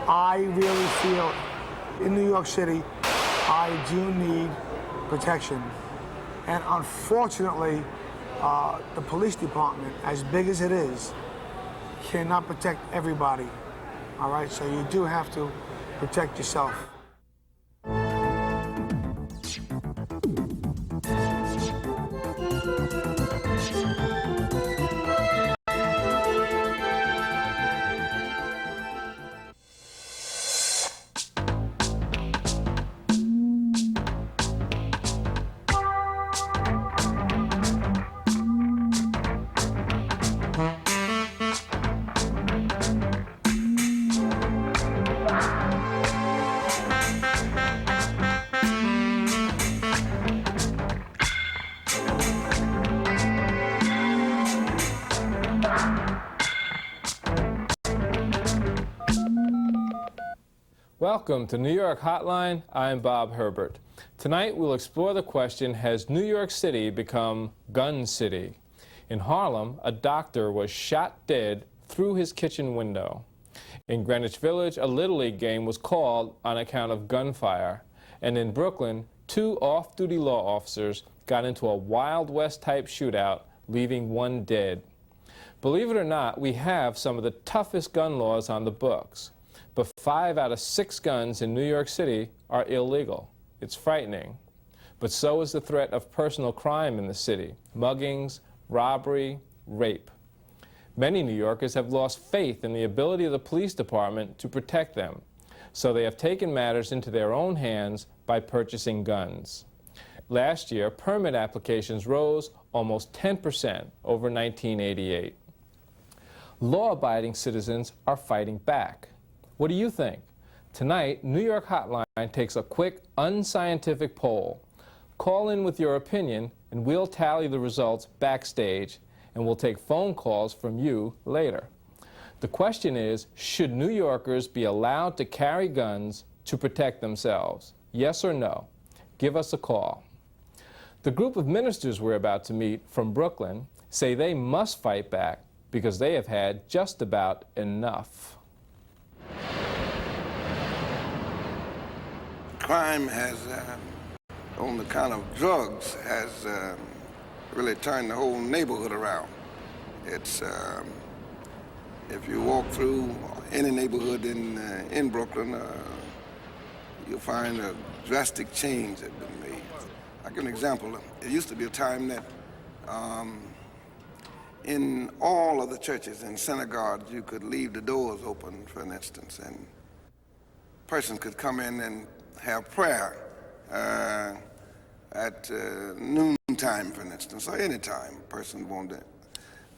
I really feel in New York City, I do need protection. And unfortunately, the police department, as big as it is, cannot protect everybody. All right, so you do have to protect yourself. Welcome to New York Hotline. I'm Bob Herbert. Tonight we'll explore the question, has New York City become Gun City? In Harlem, a doctor was shot dead through his kitchen window. In Greenwich Village, a Little League game was called on account of gunfire. And in Brooklyn, 2 off-duty law officers got into a Wild West-type shootout, leaving 1 dead. Believe it or not, we have some of the toughest gun laws on the books. But 5 out of 6 guns in New York City are illegal. It's frightening. But so is the threat of personal crime in the city: muggings, robbery, rape. Many New Yorkers have lost faith in the ability of the police department to protect them, so they have taken matters into their own hands by purchasing guns. Last year, permit applications rose almost 10% over 1988. Law-abiding citizens are fighting back. What do you think? Tonight, New York Hotline takes a quick, unscientific poll. Call in with your opinion, and we'll tally the results backstage, and we'll take phone calls from you later. The question is, should New Yorkers be allowed to carry guns to protect themselves? Yes or no? Give us a call. The group of ministers we're about to meet from Brooklyn say they must fight back because they have had just about enough. Crime has, on the count of drugs, has really turned the whole neighborhood around. It's, if you walk through any neighborhood in Brooklyn, you'll find a drastic change that's been made. I'll give an example. It used to be a time that in all of the churches and synagogues, you could leave the doors open, for instance, and a person could come in and have prayer at noontime, for instance, or any time a person wanted.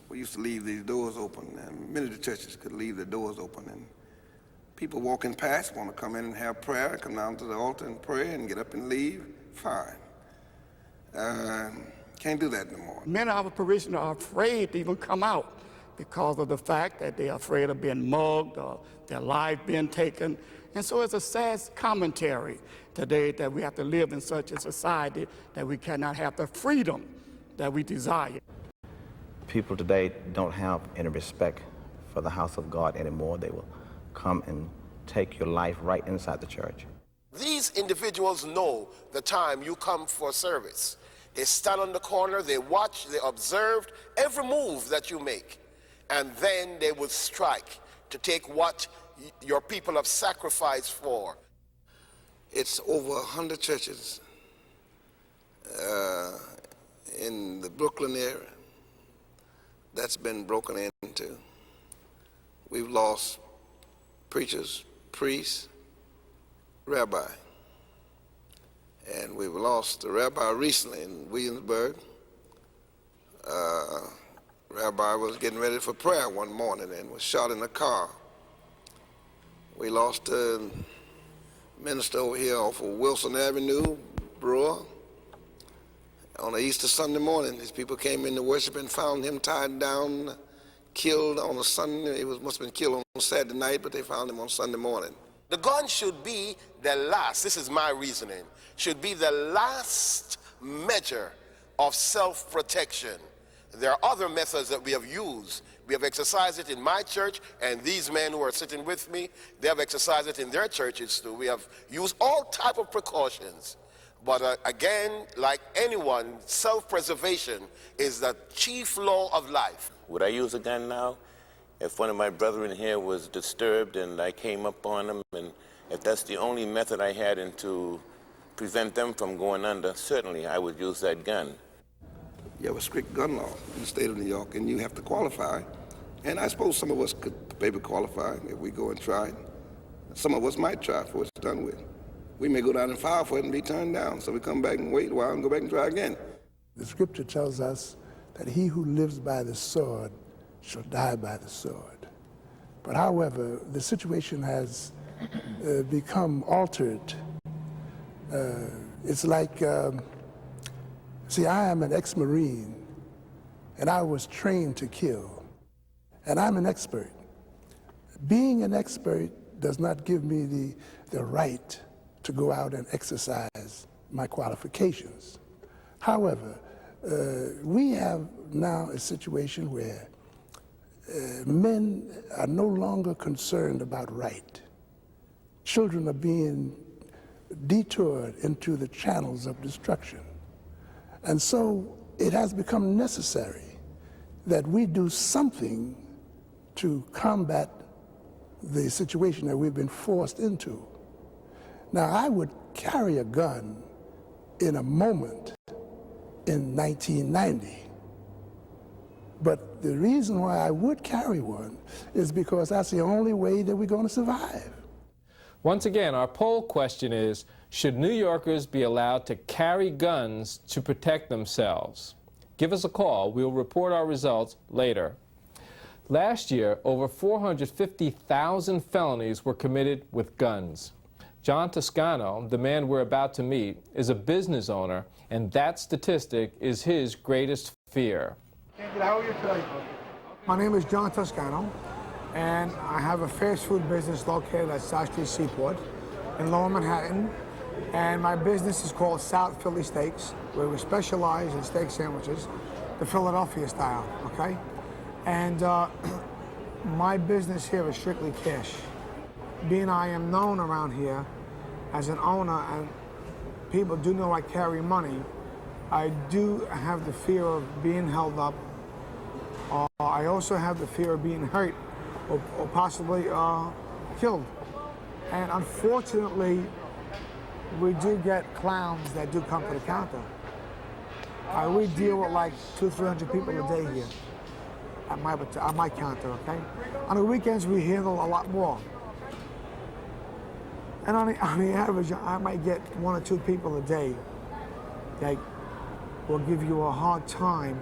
We used to leave these doors open, and many of the churches could leave the doors open, and people walking past want to come in and have prayer, come down to the altar and pray and get up and leave. Fine. Can't do that no more. Many of our parishioners are afraid to even come out because of the fact that they are afraid of being mugged or their life being taken. And so it's a sad commentary today that we have to live in such a society that we cannot have the freedom that we desire. People today don't have any respect for the house of God anymore. They will come and take your life right inside the church. These individuals know the time you come for service. They stand on the corner, they watch, they observe every move that you make, and then they will strike to take what your people have sacrificed for. It's over 100 churches in the Brooklyn area that's been broken into. We've lost preachers, priests, rabbi. And we've lost a rabbi recently in Williamsburg. Rabbi was getting ready for prayer one morning and was shot in a car. We lost a minister over here off of Wilson Avenue, Brewer. On the Easter Sunday morning, these people came in to worship and found him tied down, killed on a Sunday. He must have been killed on Saturday night, but they found him on Sunday morning. The gun should be the last, this is my reasoning, should be the last measure of self-protection. there are other methods that we have used. We have exercised it in my church, and these men who are sitting with me, they have exercised it in their churches too. We have used all type of precautions. But again, like anyone, self-preservation is the chief law of life. Would I use a gun now? If one of my brethren here was disturbed and I came up on them, and if that's the only method I had to prevent them from going under, certainly I would use that gun. You have a strict gun law in the state of New York, and you have to qualify. And I suppose some of us could maybe qualify if we go and try it. Some of us might try for what it's done with. We may go down and file for it and be turned down, so we come back and wait a while and go back and try again. The scripture tells us that he who lives by the sword shall die by the sword. But however, the situation has become altered. It's like, see, I am an ex-Marine, and I was trained to kill, and I'm an expert. Being an expert does not give me the right to go out and exercise my qualifications. However, we have now a situation where men are no longer concerned about right. Children are being detoured into the channels of destruction. And so it has become necessary that we do something to combat the situation that we've been forced into. Now, I would carry a gun in a moment in 1990. But the reason why I would carry one is because that's the only way that we're going to survive. Once again, our poll question is, should New Yorkers be allowed to carry guns to protect themselves? Give us a call. We'll report our results later. Last year, over 450,000 felonies were committed with guns. John Toscano, the man we're about to meet, is a business owner, and that statistic is his greatest fear. How are you today? My name is John Toscano, and I have a fast food business located at South Street Seaport in Lower Manhattan. And my business is called South Philly Steaks, where we specialize in steak sandwiches, the Philadelphia style, okay? And my business here is strictly cash. Being I am known around here as an owner, and people do know I carry money, I do have the fear of being held up. I also have the fear of being hurt or possibly killed. And unfortunately, we do get clowns that do come to the counter. We deal with like 200-300 people a day here at my counter, okay? On the weekends, we handle a lot more. And on the average, I might get 1 or 2 people a day that will give you a hard time.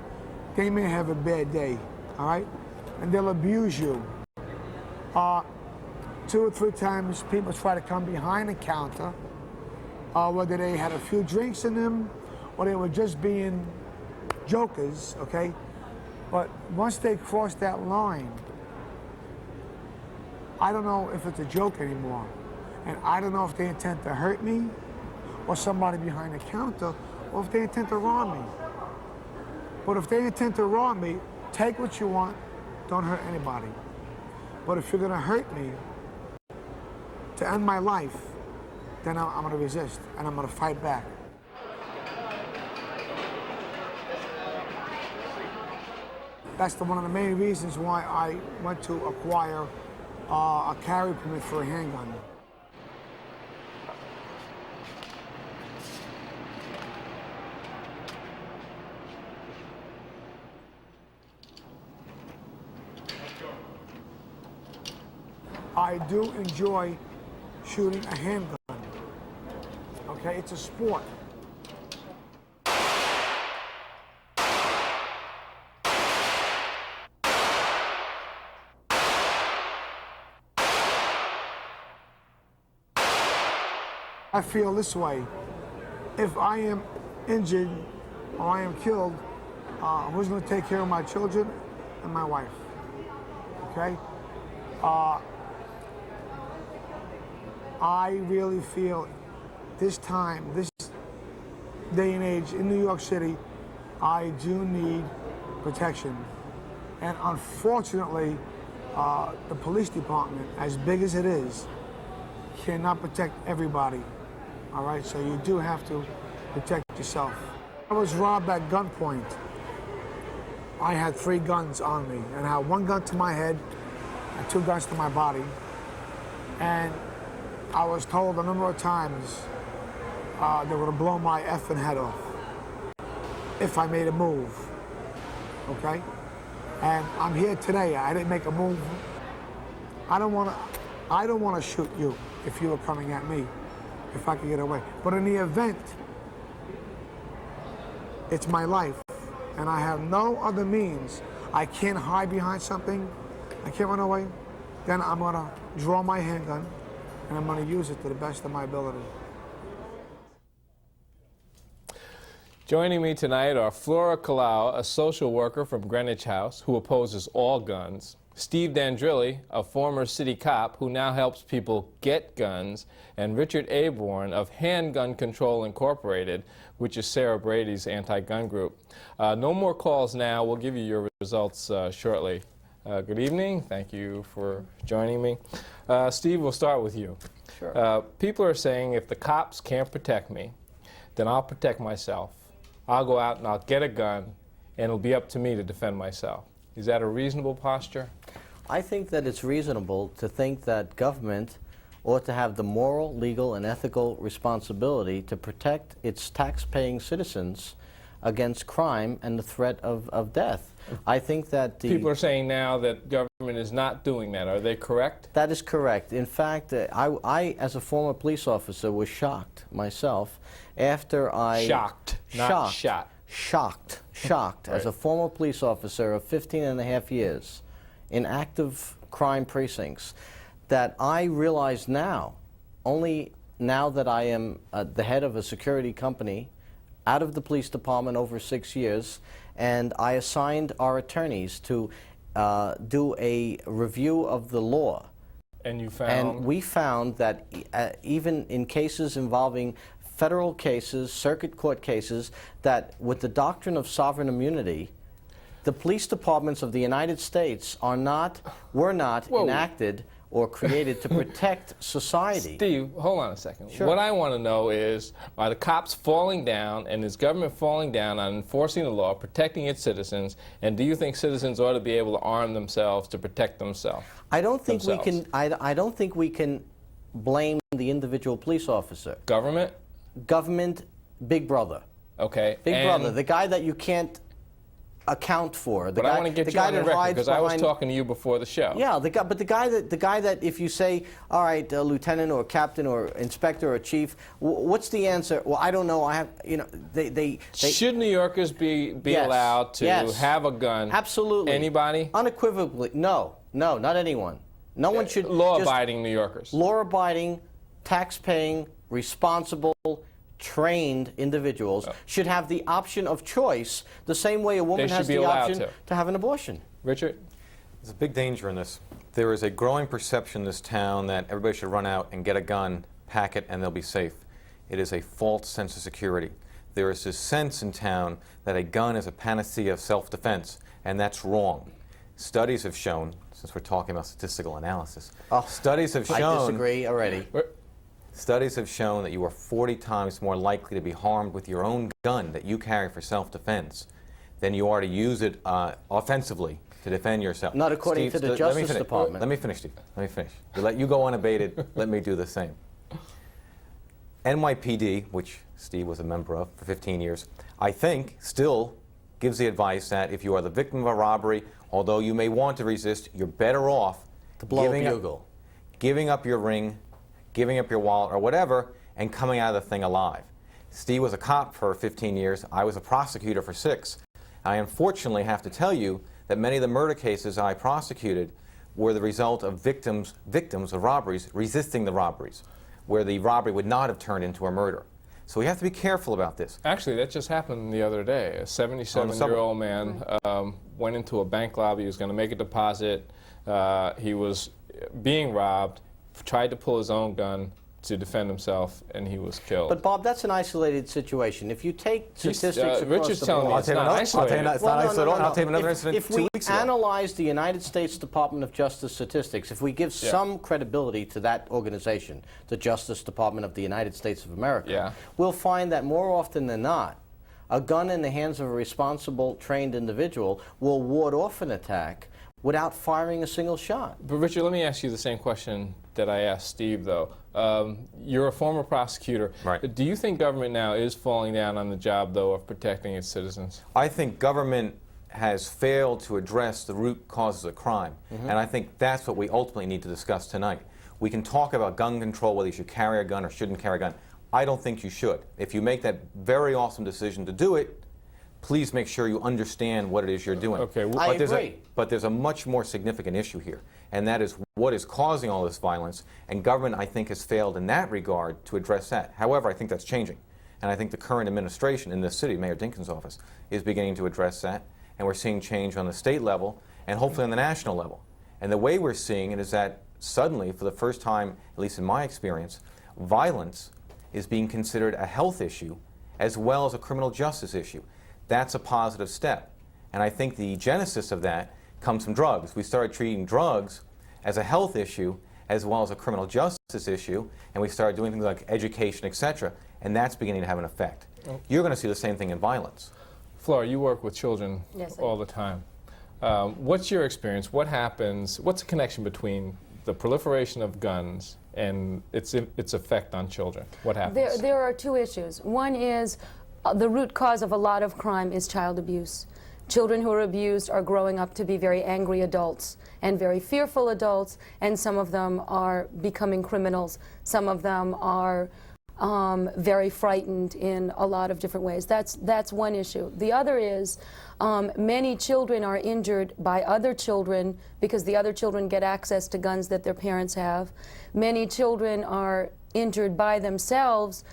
They may have a bad day, all right? And they'll abuse you. 2 or 3 times, people try to come behind the counter, whether they had a few drinks in them or they were just being jokers, okay? But once they cross that line, I don't know if it's a joke anymore. And I don't know if they intend to hurt me or somebody behind the counter, or if they intend to rob me. But if they intend to rob me, take what you want, don't hurt anybody. But if you're gonna hurt me to end my life, then I'm gonna resist and I'm gonna fight back. That's one of the main reasons why I went to acquire a carry permit for a handgun. I do enjoy shooting a handgun. Okay, it's a sport. I feel this way. If I am injured or I am killed, who's going to take care of my children and my wife? Okay? I really feel this day and age in New York City, I do need protection. And unfortunately, the police department, as big as it is, cannot protect everybody. All right, so you do have to protect yourself. I was robbed at gunpoint. I had 3 guns on me, and I had 1 gun to my head and 2 guns to my body. And I was told a number of times they were gonna blow my effing head off if I made a move, okay? And I'm here today, I didn't make a move. I don't wanna shoot you if you were coming at me, if I could get away. But in the event, it's my life, and I have no other means. I can't hide behind something, I can't run away, then I'm gonna draw my handgun, and I'm gonna use it to the best of my ability. Joining me tonight are Flora Kalau, a social worker from Greenwich House who opposes all guns, Steve Dandrilli, a former city cop who now helps people get guns, and Richard Aborn of Handgun Control Incorporated, which is Sarah Brady's anti-gun group. No more calls now. We'll give you your results shortly. Good evening. Thank you for joining me. Steve, we'll start with you. Sure. People are saying if the cops can't protect me, then I'll protect myself. I'll go out and I'll get a gun, and it'll be up to me to defend myself. Is that a reasonable posture? I think that it's reasonable to think that government ought to have the moral, legal, and ethical responsibility to protect its tax-paying citizens against crime and the threat of death. I think that People are saying now that government is not doing that. Are they correct? That is correct. In fact, I, as a former police officer, was shocked myself after I... Shocked, not shot. Shocked, Right. as a former police officer of 15 and a half years in active crime precincts, that I realize now, only now that I am the head of a security company, out of the police department over 6 years, and I assigned our attorneys to do a review of the law. And you found? And we found that even in cases involving federal cases, circuit court cases, that with the doctrine of sovereign immunity, the police departments of the United States were not enacted or created to protect society. Steve, hold on a second. Sure. What I want to know is, are the cops falling down and is government falling down on enforcing the law, protecting its citizens, and do you think citizens ought to be able to arm themselves to protect themselves? I don't think we can. I don't think we can blame the individual police officer. Government? Government, Big Brother. Okay. Big Brother, the guy that you can't account for. But I want to get you on the record because I was talking to you before the show. Yeah, the guy that if you say, all right, lieutenant or captain or inspector or chief, what's the answer? Well, I don't know. I have, you know, they Should New Yorkers be Yes, allowed to yes. have a gun? Absolutely. Anybody? Unequivocally, no, not anyone. No one should. Law-abiding New Yorkers. Law-abiding, tax-paying, responsible, trained individuals should have the option of choice the same way a woman has the option to have an abortion. Richard? There's a big danger in this. There is a growing perception in this town that everybody should run out and get a gun, pack it, and they'll be safe. It is a false sense of security. There is this sense in town that a gun is a panacea of self-defense, and that's wrong. Studies have shown, since we're talking about statistical analysis, studies have shown... I disagree already. Studies have shown that you are 40 times more likely to be harmed with your own gun that you carry for self-defense than you are to use it offensively to defend yourself. Not according to the Justice Department. Let me finish, Steve. Let me finish. To let you go unabated, let me do the same. NYPD, which Steve was a member of for 15 years, I think still gives the advice that if you are the victim of a robbery, although you may want to resist, you're better off to blow a bugle, giving up your ring, giving up your wallet or whatever, and coming out of the thing alive. Steve was a cop for 15 years. I was a prosecutor for 6. I unfortunately have to tell you that many of the murder cases I prosecuted were the result of victims of robberies resisting the robberies, where the robbery would not have turned into a murder. So we have to be careful about this. Actually, that just happened the other day. A 77-year-old man went into a bank lobby. He was going to make a deposit. He was being robbed, tried to pull his own gun, to defend himself, and he was killed. But Bob, that's an isolated situation. If you take statistics across Richard's the telling board, me it's not isolated. It's not isolated. I'll tell you another incident if 2 we weeks ago. analyze the United States Department of Justice statistics, if we give some credibility to that organization, the Justice Department of the United States of America, we'll find that more often than not, a gun in the hands of a responsible, trained individual will ward off an attack without firing a single shot. But Richard, let me ask you the same question that I asked Steve, though. You're a former prosecutor. Right. Do you think government now is falling down on the job, though, of protecting its citizens? I think government has failed to address the root causes of crime, and I think that's what we ultimately need to discuss tonight. We can talk about gun control, whether you should carry a gun or shouldn't carry a gun. I don't think you should. If you make that very awesome decision to do it, please make sure you understand what it is you're doing. Okay, I agree. But there's a much more significant issue here, and that is what is causing all this violence, and government, I think, has failed in that regard to address that. However, I think that's changing, and I think the current administration in this city, Mayor Dinkins' office, is beginning to address that, and we're seeing change on the state level and hopefully on the national level. And the way we're seeing it is that suddenly, for the first time, at least in my experience, violence is being considered a health issue as well as a criminal justice issue. That's a positive step. And I think the genesis of that comes from drugs. We started treating drugs as a health issue as well as a criminal justice issue, and we started doing things like education, etc., and that's beginning to have an effect. You're going to see the same thing in violence. Flora, you work with children all the time. What's your experience? What happens? What's the connection between the proliferation of guns and its effect on children? What happens? There are two issues. One is the root cause of a lot of crime is child abuse. Children who are abused are growing up to be very angry adults and very fearful adults, and some of them are becoming criminals. Some of them are very frightened in a lot of different ways. That's one issue. The other is many children are injured by other children because the other children get access to guns that their parents have. Many children are injured by themselves,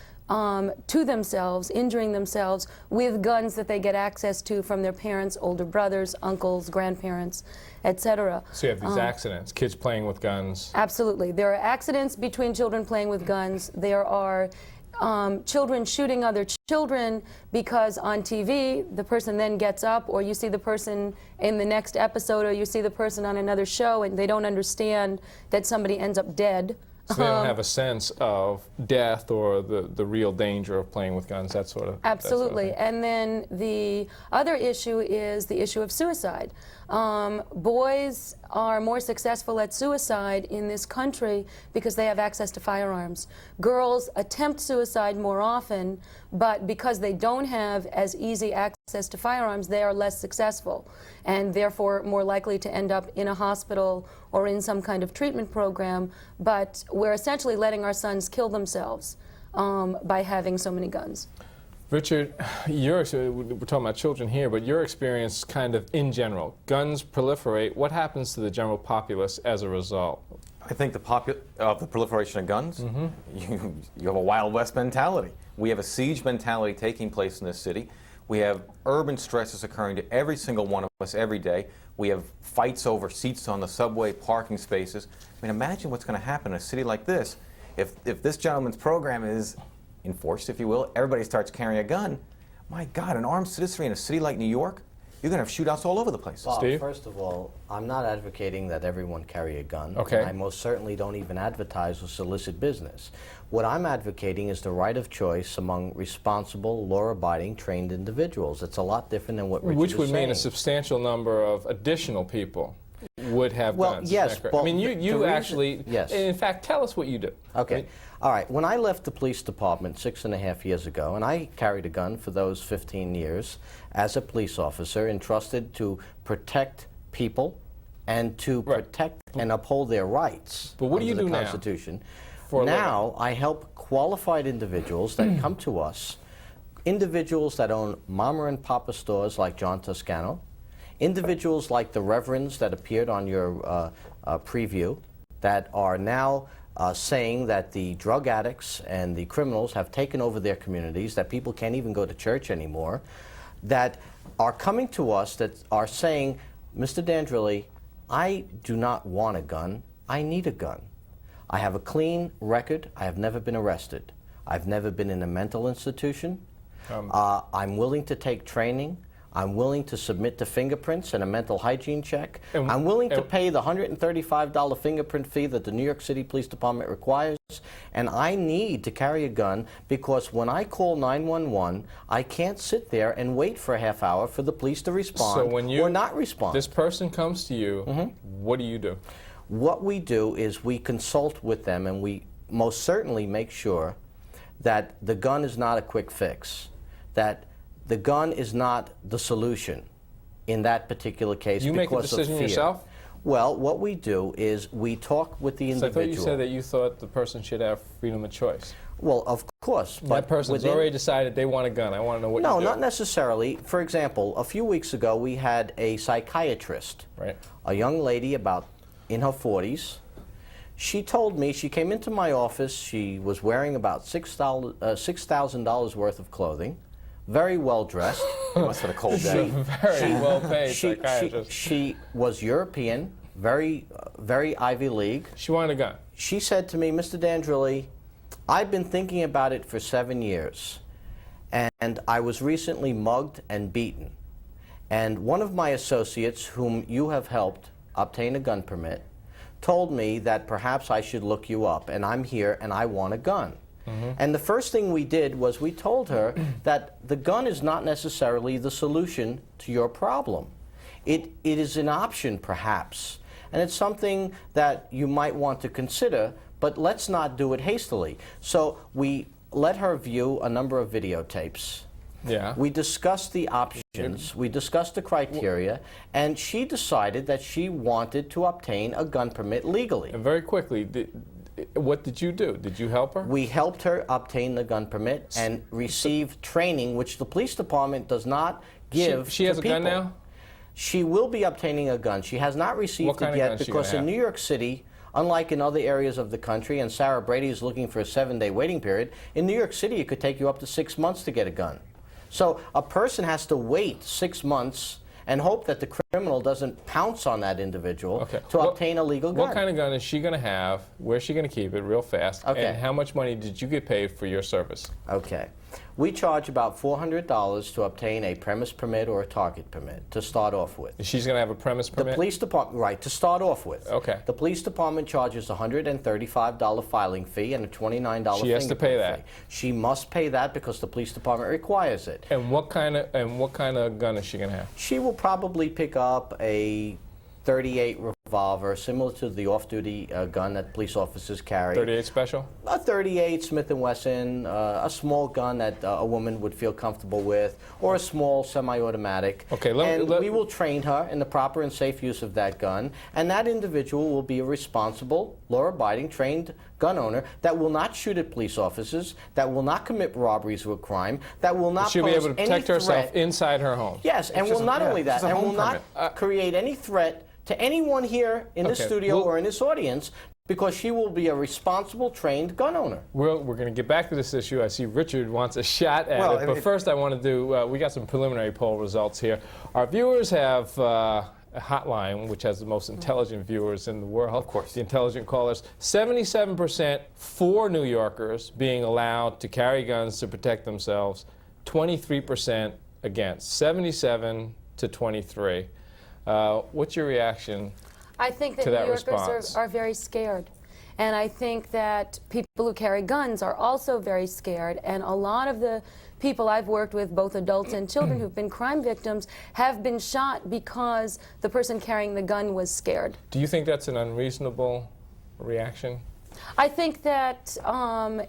injuring themselves with guns that they get access to from their parents, older brothers, uncles, grandparents, etc. So you have these accidents, kids playing with guns. Absolutely. There are accidents between children playing with guns. There are children shooting other children because on TV the person then gets up, or you see the person in the next episode, or you see the person on another show, and they don't understand that somebody ends up dead. So they don't have a sense of death or the real danger of playing with guns, that sort of Absolutely. That sort of and then the other issue is the issue of suicide. Boys are more successful at suicide in this country because they have access to firearms. Girls attempt suicide more often, but because they don't have as easy access to firearms, they are less successful and therefore more likely to end up in a hospital or in some kind of treatment program. But we're essentially letting our sons kill themselves by having so many guns. Richard, we're talking about children here, but your experience kind of in general, guns proliferate. What happens to the general populace as a result? I think the proliferation of guns, you have a Wild West mentality. We have a siege mentality taking place in this city. We have urban stresses occurring to every single one of us every day. We have fights over seats on the subway, parking spaces. I mean, imagine what's going to happen in a city like this if this gentleman's program is enforced, if you will, everybody starts carrying a gun. My God, an armed citizenry in a city like New York, you're going to have shootouts all over the place. Bob, Steve? first of all, I'm not advocating that everyone carry a gun. Okay. I most certainly don't even advertise or solicit business. What I'm advocating is the right of choice among responsible, law-abiding, trained individuals. It's a lot different than what Richard Which is would mean saying. a substantial number of additional people would have guns. Yes, Is that correct? but I mean, you actually, yes. in fact, tell us what you do. Okay. Right? All right. When I left the police department 6.5 years ago, and I carried a gun for those 15 years as a police officer entrusted to protect people and to protect and uphold their rights But what do you under do the now Constitution. for a Now I help qualified individuals that come to us, individuals that own mama and papa stores like John Toscano, individuals like the reverends that appeared on your preview that are now saying that the drug addicts and the criminals have taken over their communities, that people can't even go to church anymore, that are coming to us that are saying, Mr. Dandrilli, I do not want a gun, I need a gun. I have a clean record. I have never been arrested. I've never been in a mental institution. I'm willing to take training. I'm willing to submit to fingerprints and a mental hygiene check. I'm willing to pay the $135 fingerprint fee that the New York City Police Department requires. And I need to carry a gun because when I call 911, I can't sit there and wait for a half hour for the police to respond So when you, or not respond. This person comes to you, what do you do? What we do is we consult with them, and we most certainly make sure that the gun is not a quick fix, that the gun is not the solution in that particular case You because make a decision of fear. yourself? Well, what we do is we talk with the So I individual. thought you said that you thought the person should have freedom of choice. Well, of course. But That person's already decided they want a gun. I want to know what you do. No, not necessarily. For example, a few weeks ago we had a psychiatrist, a young lady about in her 40s. She told me, she came into my office, she was wearing about $6,000 worth of clothing, very well dressed. Must have been a cold day. Very well paid psychiatrist. She was European, very Ivy League. She wanted a gun. She said to me, Mr. Dandrilli, I've been thinking about it for 7 years, and I was recently mugged and beaten. And one of my associates, whom you have helped obtain a gun permit, told me that perhaps I should look you up, and I'm here and I want a gun. And the first thing we did was we told her that the gun is not necessarily the solution to your problem. It is an option, perhaps, and it's something that you might want to consider, but let's not do it hastily. So we let her view a number of videotapes. Yeah. We discussed the options, we discussed the criteria, and she decided that she wanted to obtain a gun permit legally. And very quickly, what did you do? Did you help her? We helped her obtain the gun permit and receive training, which the police department does not give She has to a gun people. now? She will be obtaining a gun. She has not received it yet because in New York City, unlike in other areas of the country, and Sarah Brady is looking for a 7-day waiting period, in New York City it could take you up to 6 months to get a gun. So a person has to wait 6 months and hope that the criminal doesn't pounce on that individual to obtain a legal gun. What kind of gun is she going to have? Where's she going to keep it real fast? Okay. And how much money did you get paid for your service? Okay. We charge about $400 to obtain a premise permit or a target permit to start off with. She's going to have a premise permit? The police department, right, to start off with. Okay. The police department charges a $135 filing fee and a $29 She has to pay that. fee. She must pay that because the police department requires it. And what kind of gun is she going to have? She will probably pick up a .38 revolver, similar to the off-duty gun that police officers carry. .38 special? A .38 Smith & Wesson, a small gun that a woman would feel comfortable with, or a small semi-automatic. Okay, we will train her in the proper and safe use of that gun, and that individual will be a responsible, law-abiding, trained gun owner that will not shoot at police officers, that will not commit robberies or crime, that will not She'll be able to protect herself threat. inside her home. Yes, and will not only that, and will not create any threat to anyone here in this studio or in this audience, because she will be a responsible, trained gun owner. We're going to get back to this issue. I see Richard wants a shot at it, but first I want to do, we got some preliminary poll results here. Our viewers have a Hotline, which has the most intelligent viewers in the world. Of course. The intelligent callers. 77% for New Yorkers being allowed to carry guns to protect themselves. 23% against. 77 to 23. What's your reaction I think that to that New Yorkers response? are very scared. And I think that people who carry guns are also very scared. And a lot of the people I've worked with, both adults and children who've been crime victims, have been shot because the person carrying the gun was scared. Do you think that's an unreasonable reaction? I think that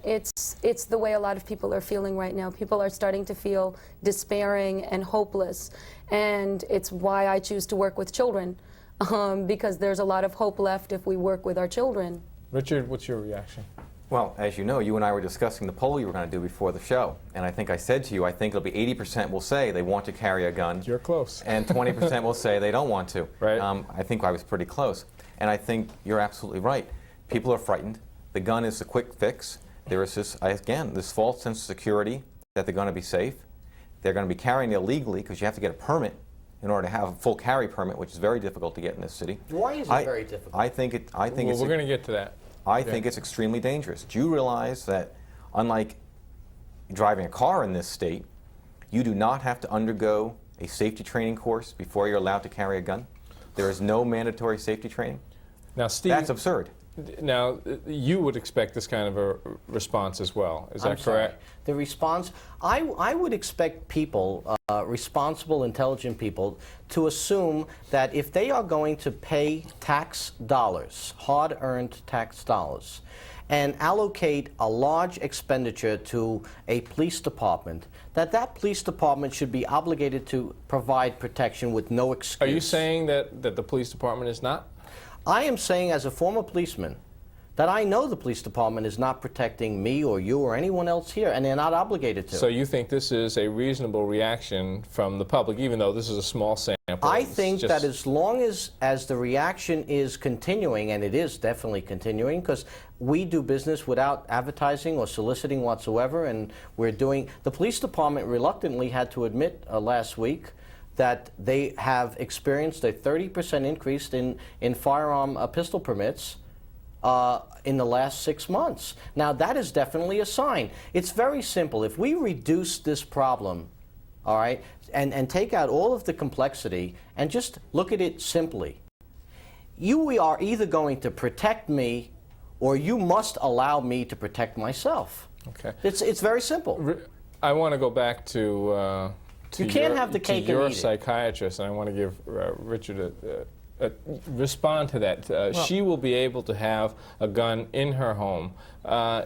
it's the way a lot of people are feeling right now. People are starting to feel despairing and hopeless. And it's why I choose to work with children, because there's a lot of hope left if we work with our children. Richard, what's your reaction? Well, as you know, you and I were discussing the poll you were going to do before the show. And I think I said to you, I think it'll be 80% will say they want to carry a gun. You're close. And 20% will say they don't want to. Right. I think I was pretty close. And I think you're absolutely right. People are frightened. The gun is a quick fix. There is this, again, this false sense of security that they're going to be safe. They're going to be carrying illegally because you have to get a permit in order to have a full carry permit, which is very difficult to get in this city. Why is it very difficult? I think it's we're going to get to that. I think it's extremely dangerous. Do you realize that, unlike driving a car in this state, you do not have to undergo a safety training course before you're allowed to carry a gun? There is no mandatory safety training? Now, Steve, that's absurd. Now, you would expect this kind of a response as well. Is that correct? The response, I would expect people, responsible, intelligent people, to assume that if they are going to pay tax dollars, hard-earned tax dollars, and allocate a large expenditure to a police department, that police department should be obligated to provide protection with no excuse. Are you saying that the police department is not? I am saying, as a former policeman, that I know the police department is not protecting me or you or anyone else here, and they're not obligated to. So you think this is a reasonable reaction from the public, even though this is a small sample? I think that as long as the reaction is continuing, and it is definitely continuing, because we do business without advertising or soliciting whatsoever, and we're doing, the police department reluctantly had to admit last week that they have experienced a 30% increase in firearm pistol permits in the last 6 months. Now, that is definitely a sign. It's very simple. If we reduce this problem, all right, and take out all of the complexity and just look at it simply, you are either going to protect me or you must allow me to protect myself. Okay. It's very simple. I want to go back to you can't have the cake and your eat it. psychiatrist, and I want to give Richard respond to that. Well, she will be able to have a gun in her home.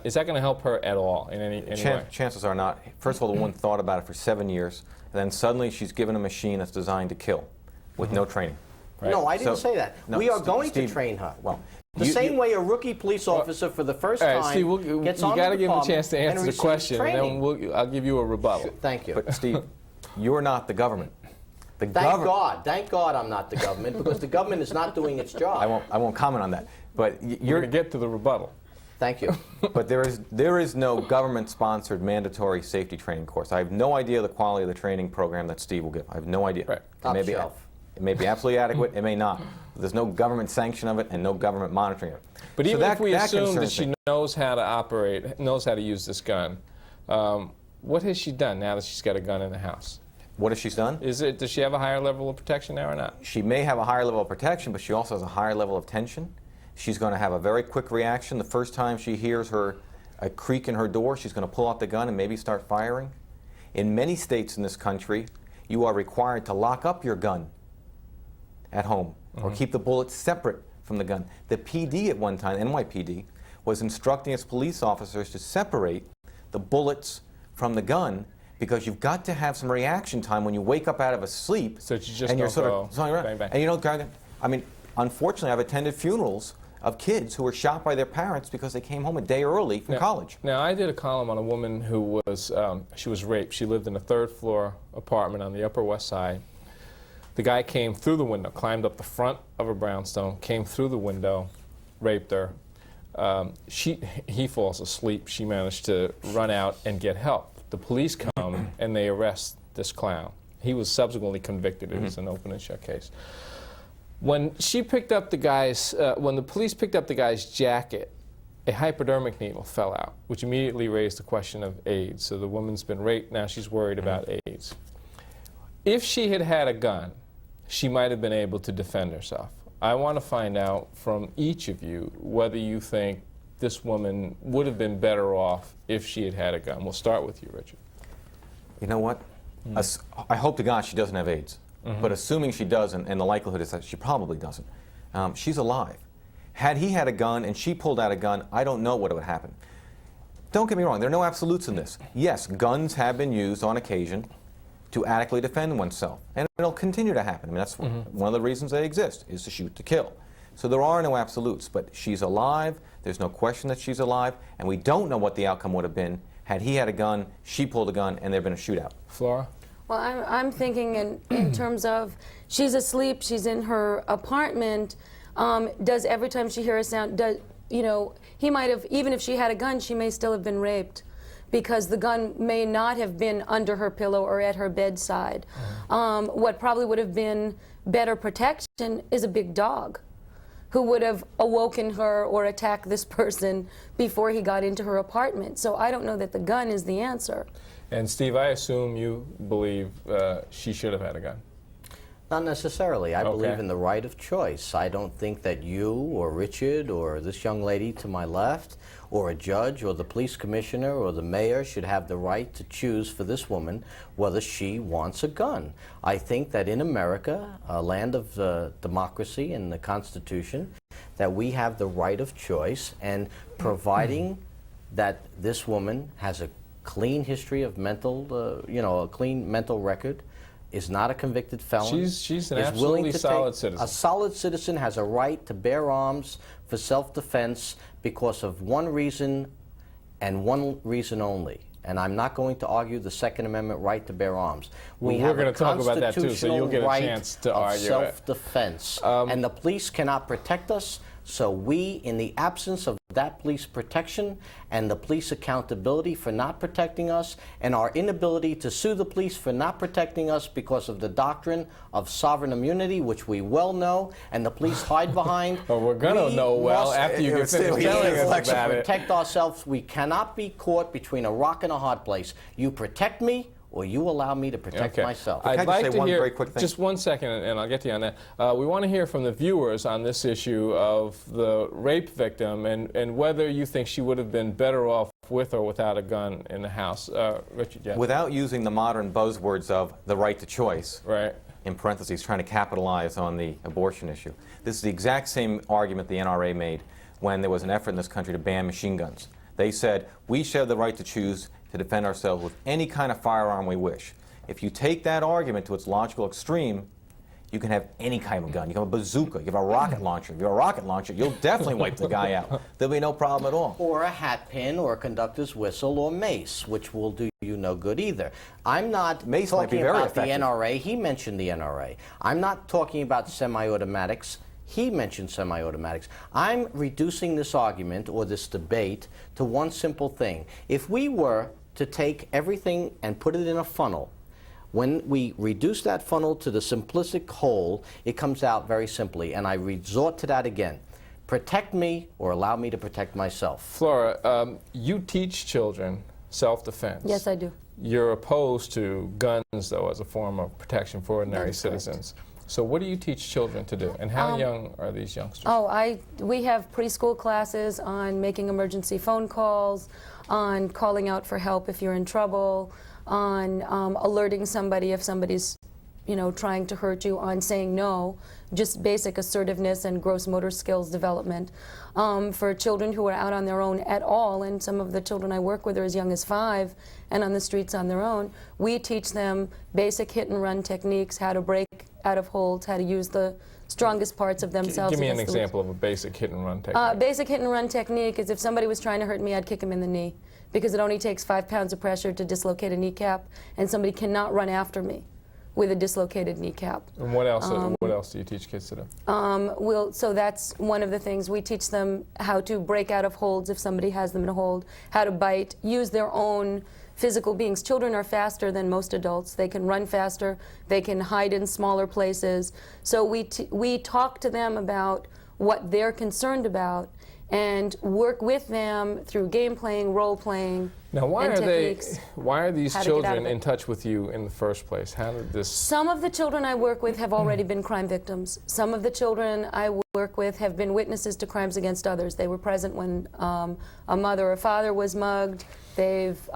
Is that going to help her at all in any way? Chances are not. First of all, the woman thought about it for 7 years, and then suddenly she's given a machine that's designed to kill with no training. Right? No, I didn't say that. No, we are going to train her. Well, the same way a rookie police officer for the first time Steve, gets on the department. You got to give him a chance to answer the question, training. and then I'll give you a rebuttal. Thank you. But Steve, you're not the government. Thank God I'm not the government, because the government is not doing its job. I won't comment on that. But you're going to get to the rebuttal. Thank you. But there is no government-sponsored mandatory safety training course. I have no idea the quality of the training program that Steve will give. I have no idea. Right. Top shelf. It may be absolutely adequate. It may not. There's no government sanction of it and no government monitoring of it. But even if we assume that she knows how to operate, knows how to use this gun, what has she done now that she's got a gun in the house? What has she done? Does she have a higher level of protection now or not? She may have a higher level of protection, but she also has a higher level of tension. She's going to have a very quick reaction. The first time she hears a creak in her door, she's going to pull out the gun and maybe start firing. In many states in this country, you are required to lock up your gun at home or keep the bullets separate from the gun. The PD at one time, NYPD, was instructing its police officers to separate the bullets from the gun, because you've got to have some reaction time when you wake up out of a sleep, so you just and you're sort go of bang, bang. And you don't. I mean, unfortunately, I've attended funerals of kids who were shot by their parents because they came home a day early from college. Now, I did a column on a woman who was she was raped. She lived in a third-floor apartment on the Upper West Side. The guy came through the window, climbed up the front of a brownstone, came through the window, raped her. He falls asleep. She managed to run out and get help. The police come and they arrest this clown. He was subsequently convicted. It was an open and shut case. When she picked up the guy's, when the police picked up the guy's jacket, a hypodermic needle fell out, which immediately raised the question of AIDS. So the woman's been raped. Now she's worried about AIDS. If she had had a gun, she might have been able to defend herself. I want to find out from each of you whether you think this woman would have been better off if she had had a gun. We'll start with you, Richard. You know what? I hope to God she doesn't have AIDS. But assuming she doesn't, and the likelihood is that she probably doesn't, she's alive. Had he had a gun and she pulled out a gun, I don't know what would happen. Don't get me wrong, there are no absolutes in this. Yes, guns have been used on occasion to adequately defend oneself. And it'll continue to happen. I mean, that's one of the reasons they exist, is to shoot to kill. So there are no absolutes, but she's alive. There's no question that she's alive, and we don't know what the outcome would have been had he had a gun, she pulled a gun, and there had been a shootout. Flora? Well, I'm thinking in terms of she's asleep, she's in her apartment. Does every time she hears a sound, he might have, even if she had a gun, she may still have been raped, because the gun may not have been under her pillow or at her bedside. What probably would have been better protection is a big dog. who would have awoken her or attacked this person before he got into her apartment. So I don't know that the gun is the answer. And Steve, I assume you believe she should have had a gun. Not necessarily. I believe Okay. in the right of choice. I don't think that you or Richard or this young lady to my left or a judge or the police commissioner or the mayor should have the right to choose for this woman whether she wants a gun. I think that in America, a land of democracy and the Constitution, that we have the right of choice, and providing that this woman has a clean history of mental, a clean mental record, is not a convicted felon. She's an is willing absolutely to solid take, citizen. A solid citizen has a right to bear arms for self-defense because of one reason and one reason only. And I'm not going to argue the Second Amendment right to bear arms. Well, we're going to talk about that too, so you'll get a chance to argue it. Self-defense. And the police cannot protect us, so we, in the absence of that police protection and the police accountability for not protecting us and our inability to sue the police for not protecting us because of the doctrine of sovereign immunity, which we well know, and the police hide behind. Well, we're going to know well after you get finished telling us about it. To protect ourselves, we cannot be caught between a rock and a hard place. You protect me, or you allow me to protect myself. I'd like to hear, very quick thing? just one second, and I'll get to you on that. We want to hear from the viewers on this issue of the rape victim and whether you think she would have been better off with or without a gun in the house. Richard, yeah. Without using the modern buzzwords of the right to choice, right, in parentheses, trying to capitalize on the abortion issue. This is the exact same argument the NRA made when there was an effort in this country to ban machine guns. They said, we should have the right to choose to defend ourselves with any kind of firearm we wish. If you take that argument to its logical extreme, you can have any kind of gun. You can have a bazooka, you have a rocket launcher. If you have a rocket launcher, you'll definitely wipe the guy out. There'll be no problem at all. Or a hat pin, or a conductor's whistle, or mace, which will do you no good either. I'm not Mace might be talking very about effective. the NRA. He mentioned the NRA. I'm not talking about semi-automatics. He mentioned semi-automatics. I'm reducing this argument or this debate to one simple thing. If we were to take everything and put it in a funnel, when we reduce that funnel to the simplistic whole, it comes out very simply, and I resort to that again. Protect me or allow me to protect myself. Flora, you teach children self-defense. Yes, I do. You're opposed to guns, though, as a form of protection for ordinary That is correct. citizens. So what do you teach children to do? And how young are these youngsters? We have preschool classes on making emergency phone calls, on calling out for help if you're in trouble, on alerting somebody if somebody's, trying to hurt you, on saying no, just basic assertiveness and gross motor skills development. For children who are out on their own at all, and some of the children I work with are as young as 5 and on the streets on their own, we teach them basic hit and run techniques, how to break out of holds, how to use the strongest parts of themselves. Give me an against the example of a basic hit and run technique. Basic hit and run technique is if somebody was trying to hurt me, I'd kick him in the knee, because it only takes 5 pounds of pressure to dislocate a kneecap, and somebody cannot run after me with a dislocated kneecap. And what else do you teach kids to do? So that's one of the things. We teach them how to break out of holds if somebody has them in a hold, how to bite, use their own physical beings. Children are faster than most adults. They can run faster. They can hide in smaller places. So we talk to them about what they're concerned about and work with them through game playing, role playing. Now, why are these how to get out children of it. in touch with you in the first place? How did this? Some of the children I work with have already been crime victims. Some of the children I work with have been witnesses to crimes against others. They were present when a mother or father was mugged. They've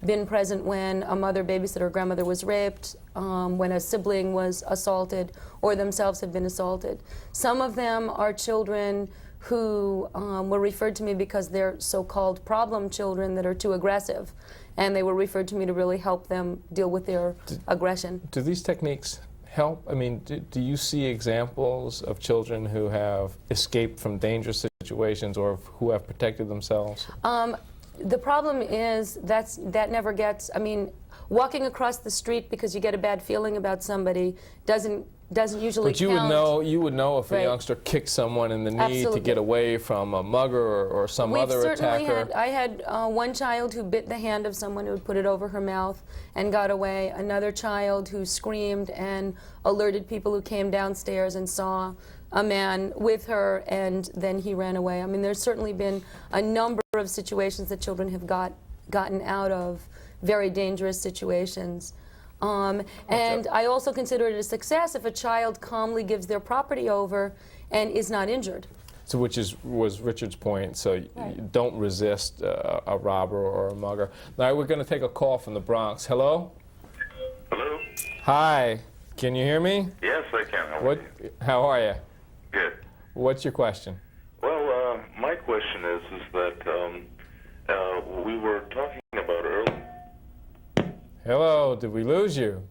been present when a mother, babysitter, or grandmother was raped, when a sibling was assaulted, or themselves have been assaulted. Some of them are children who were referred to me because they're so-called problem children that are too aggressive, and they were referred to me to really help them deal with their aggression. Do these techniques help? I mean, do you see examples of children who have escaped from dangerous situations or who have protected themselves? The problem is that never gets, walking across the street because you get a bad feeling about somebody doesn't usually But you would know if a youngster kicked someone in the knee to get away from a mugger or some other attacker. I had one child who bit the hand of someone who had put it over her mouth and got away. Another child who screamed and alerted people who came downstairs and saw a man with her, and then he ran away. I mean, there's certainly been a number of situations that children have gotten out of, very dangerous situations. And I also consider it a success if a child calmly gives their property over and is not injured. So was Richard's point, so you don't resist a robber or a mugger. Now we're going to take a call from the Bronx. Hello? Hello? Hi, can you hear me? Yes, I can. How are you? Good. What's your question? Well, my question is that we were talking about earlier. Hello, did we lose you?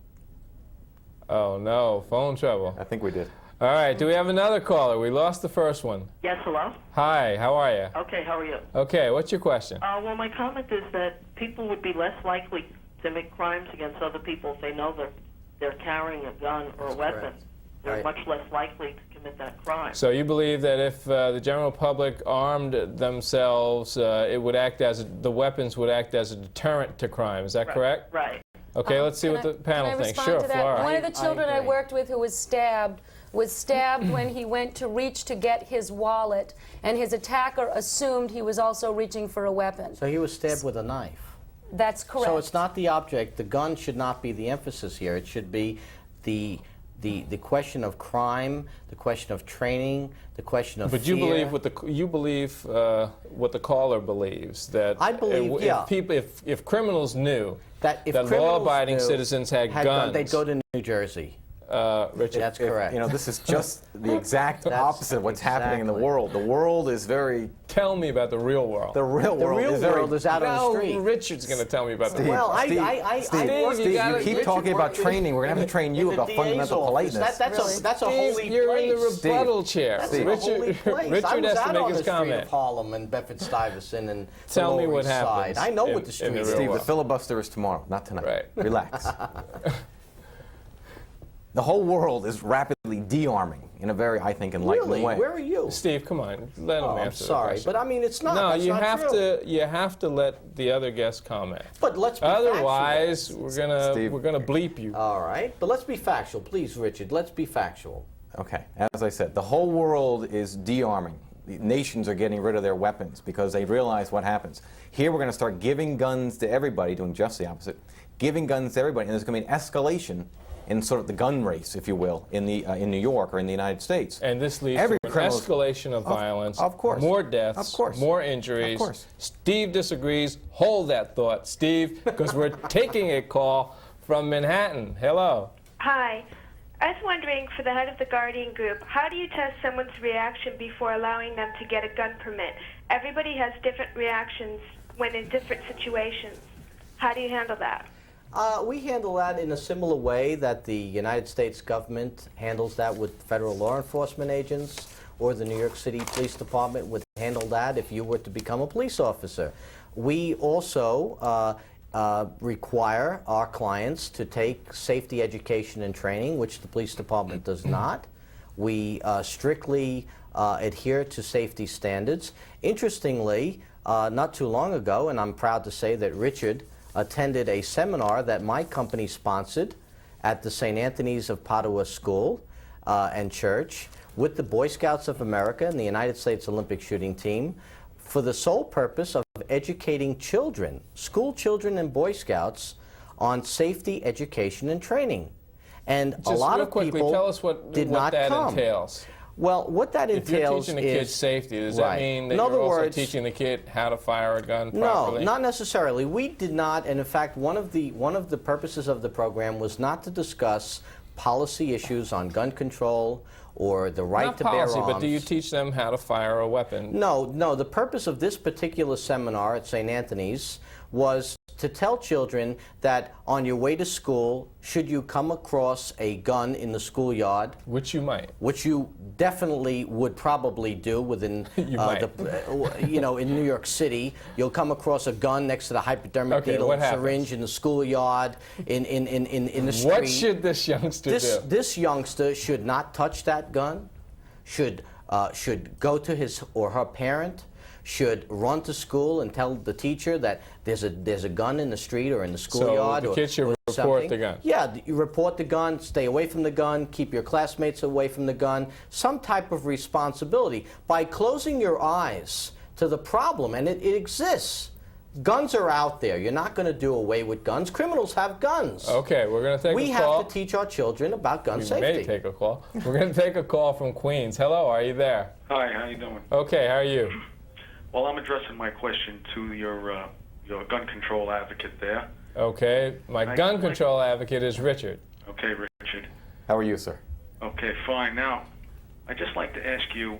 Oh no, phone trouble. I think we did. All right, do we have another caller? We lost the first one. Yes, hello? Hi, how are you? Okay, how are you? Okay, what's your question? Well, my comment is that people would be less likely to commit crimes against other people if they know they're carrying a gun or a weapon. Correct. They're much less likely to commit that crime. So you believe that if the general public armed themselves, the weapons would act as a deterrent to crime. Is that correct? Right. Okay, let's see what the panel thinks. Sure, Flora. One of the children I worked with who was stabbed when he went to reach to get his wallet, and his attacker assumed he was also reaching for a weapon. So he was stabbed with a knife. That's correct. So it's not the object. The gun should not be the emphasis here. It should be the question of crime, the question of training, the question of But you believe what the caller believes, that I believe, if criminals knew that law-abiding citizens had guns, they'd go to New Jersey. Richard, that's correct. You know, this is just the exact opposite of what's happening in the world. The world is very... Tell me about the real world. The real world is out on the street. Richard's going to tell me about the real world. Steve, you keep talking about training. We're going to have to train you about fundamental politeness. That's a holy place. You're in the rebuttal chair. That's a holy place. Richard has to make his comment. Of Harlem and Bedford-Stuyvesant and tell me what happened. I know what the street is. Steve, the filibuster is tomorrow, not tonight. Right. Relax. The whole world is rapidly de-arming in a very, I think, enlightening way. Where are you? Steve, come on, let him answer. I'm sorry, but I mean, it's not. No, that's you not have true. to. You have to let the other guest comment. But let's be otherwise, factual. we're gonna bleep you. All right, but let's be factual, please, Richard. Let's be factual. Okay, as I said, the whole world is de-arming. The nations are getting rid of their weapons because they realize what happens. Here, we're going to start giving guns to everybody, doing just the opposite. Giving guns to everybody, and there's going to be an escalation in sort of the gun race, if you will, in New York or in the United States. And this leads to an escalation of violence, of course, more deaths, more injuries. Of course. Steve disagrees. Hold that thought, Steve, because we're taking a call from Manhattan. Hello. Hi. I was wondering, for the head of the Guardian Group, how do you test someone's reaction before allowing them to get a gun permit? Everybody has different reactions when in different situations. How do you handle that? We handle that in a similar way that the United States government handles that with federal law enforcement agents, or the New York City Police Department would handle that if you were to become a police officer. We also require our clients to take safety education and training, which the police department does not. We strictly adhere to safety standards. Interestingly, not too long ago, and I'm proud to say that Richard attended a seminar that my company sponsored at the St. Anthony's of Padua School and Church with the Boy Scouts of America and the United States Olympic Shooting Team for the sole purpose of educating children, school children and Boy Scouts, on safety education and training. And Just a lot real of quickly, people tell us what that entails. Well, what that entails if you're teaching the is, kid safety, does that mean that in you're other also words, teaching the kid how to fire a gun properly? No, not necessarily. We did not, and in fact, one of the purposes of the program was not to discuss policy issues on gun control or the right not to policy, bear arms. But do you teach them how to fire a weapon? No. The purpose of this particular seminar at St. Anthony's was to tell children that on your way to school, should you come across a gun in the schoolyard, which you might, which you definitely would probably do within in New York City, you'll come across a gun next to the hypodermic needle syringe in the schoolyard, in the street. What should this youngster do? This youngster should not touch that gun, should go to his or her parent, should run to school and tell the teacher that there's a gun in the street or in the schoolyard. So the kid should something. the gun. Yeah, you report the gun, stay away from the gun, keep your classmates away from the gun, some type of responsibility. By closing your eyes to the problem, and it exists. Guns are out there. You're not going to do away with guns. Criminals have guns. Okay, we're going to take a call. We have to teach our children about gun safety. We may take a call. We're going to take a call from Queens. Hello, are you there? Hi, how you doing? Okay, how are you? Well, I'm addressing my question to your gun control advocate there. Okay, my gun control advocate is Richard. Okay, Richard. How are you, sir? Okay, fine. Now, I'd just like to ask you,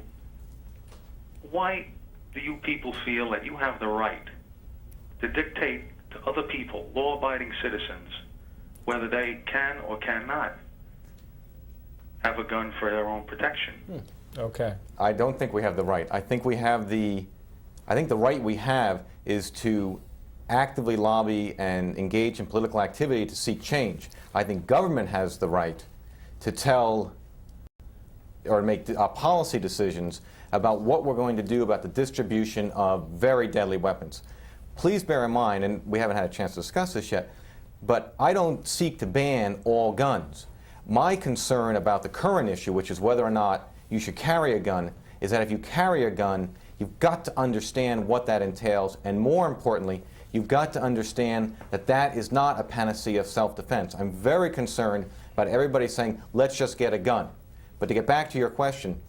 why do you people feel that you have the right to dictate to other people, law-abiding citizens, whether they can or cannot have a gun for their own protection? Okay. I don't think we have the right. I think the right we have is to actively lobby and engage in political activity to seek change. I think government has the right to tell or make policy decisions about what we're going to do about the distribution of very deadly weapons. Please bear in mind, and we haven't had a chance to discuss this yet, but I don't seek to ban all guns. My concern about the current issue, which is whether or not you should carry a gun, is that if you carry a gun, you've got to understand what that entails, and more importantly, you've got to understand that that is not a panacea of self-defense. I'm very concerned about everybody saying, let's just get a gun. But to get back to your question,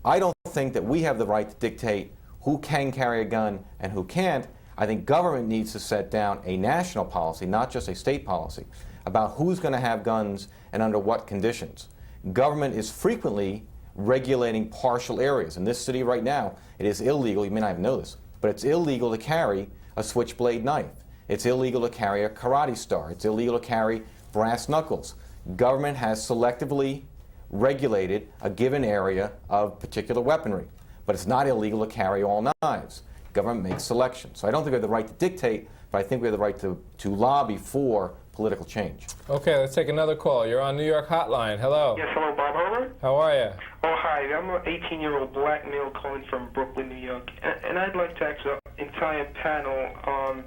I don't think that we have the right to dictate who can carry a gun and who can't. I think government needs to set down a national policy, not just a state policy, about who's going to have guns and under what conditions. Government is frequently regulating partial areas. In this city right now, it is illegal, you may not even know this, but it's illegal to carry a switchblade knife. It's illegal to carry a karate star. It's illegal to carry brass knuckles. Government has selectively regulated a given area of particular weaponry, but it's not illegal to carry all knives. Government makes selections. So I don't think we have the right to dictate, but I think we have the right to lobby for political change. Okay, let's take another call. You're on New York Hotline. Hello. Yes, hello, Bob Herbert. How are you? Oh, hi. I'm an 18-year-old black male calling from Brooklyn, New York. And I'd like to ask the entire panel,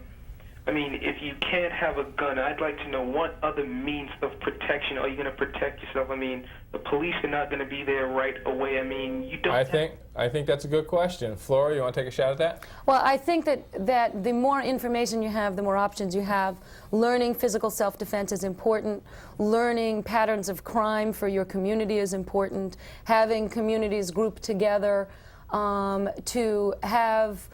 I mean, if you can't have a gun, I'd like to know what other means of protection are you going to protect yourself? I mean, the police are not going to be there right away. I mean, you don't. I think that's a good question. Flora, you want to take a shot at that? Well, I think that the more information you have, the more options you have. Learning physical self-defense is important. Learning patterns of crime for your community is important. Having communities grouped together to have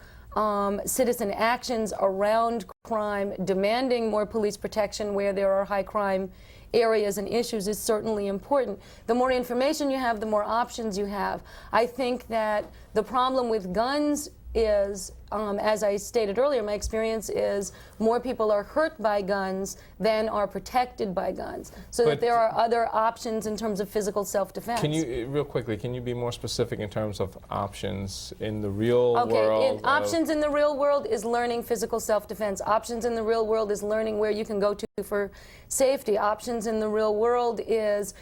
citizen actions around crime, demanding more police protection where there are high crime areas and issues is certainly important. The more information you have, the more options you have. I think that the problem with guns is, as I stated earlier, my experience is more people are hurt by guns than are protected by guns. So that there are other options in terms of physical self-defense. Can you, real quickly, can you be more specific in terms of options in the real world? Okay, options in the real world is learning physical self-defense. Options in the real world is learning where you can go to for safety. Options in the real world is